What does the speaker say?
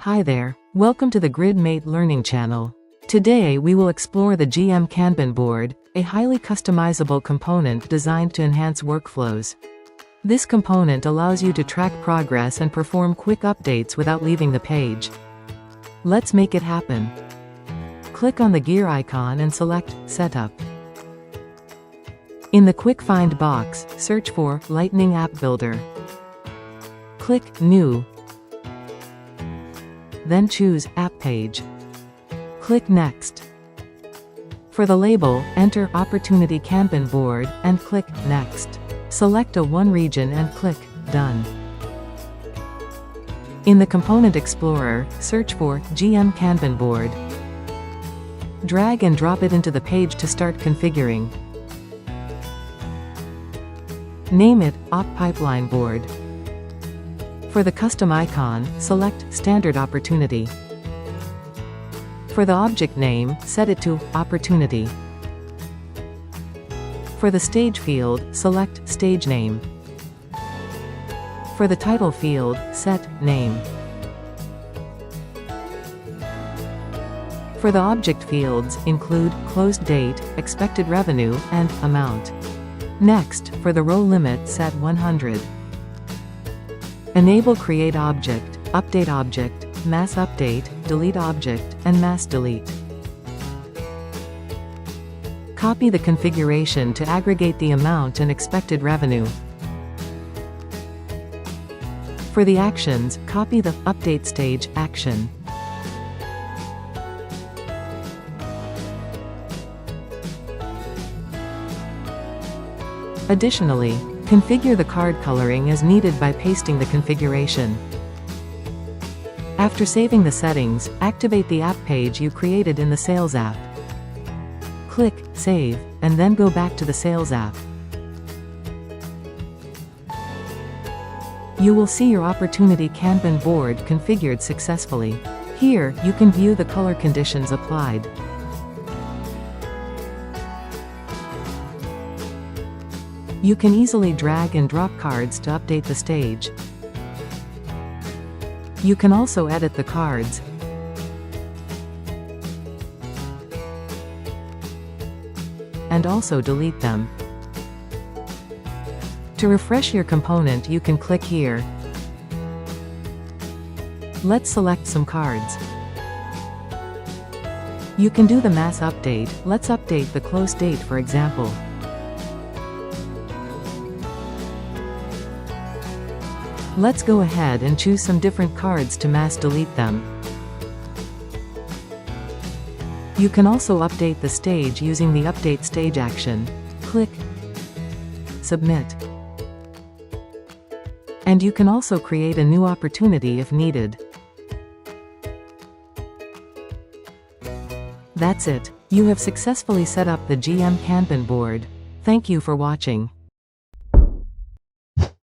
Hi there, welcome to the GridMate Learning channel. Today we will explore the GM Kanban Board, a highly customizable component designed to enhance workflows. This component allows you to track progress and perform quick updates without leaving the page. Let's make it happen. Click on the gear icon and select Setup. In the Quick Find box, search for Lightning App Builder. Click New. Then choose App Page. Click Next. For the label, enter Opportunity Kanban Board, and click Next. Select a one region and click Done. In the Component Explorer, search for GM Kanban Board. Drag and drop it into the page to start configuring. Name it Op Pipeline Board. For the custom icon, select Standard Opportunity. For the object name, set it to Opportunity. For the stage field, select Stage Name. For the title field, set Name. For the object fields, include Closed Date, Expected Revenue, and Amount. Next, for the row limit, set 100. Enable Create Object, Update Object, Mass Update, Delete Object, and Mass Delete. Copy the configuration to aggregate the amount and expected revenue. For the actions, copy the Update Stage action. Additionally, configure the card coloring as needed by pasting the configuration. After saving the settings, activate the app page you created in the Sales app. Click Save, and then go back to the Sales app. You will see your Opportunity Kanban board configured successfully. Here, you can view the color conditions applied. You can easily drag and drop cards to update the stage. You can also edit the cards. And also delete them. To refresh your component, you can click here. Let's select some cards. You can do the mass update. Let's update the close date, for example. Let's go ahead and choose some different cards to mass delete them. You can also update the stage using the Update Stage action. Click Submit. And you can also create a new opportunity if needed. That's it. You have successfully set up the GM Kanban board. Thank you for watching.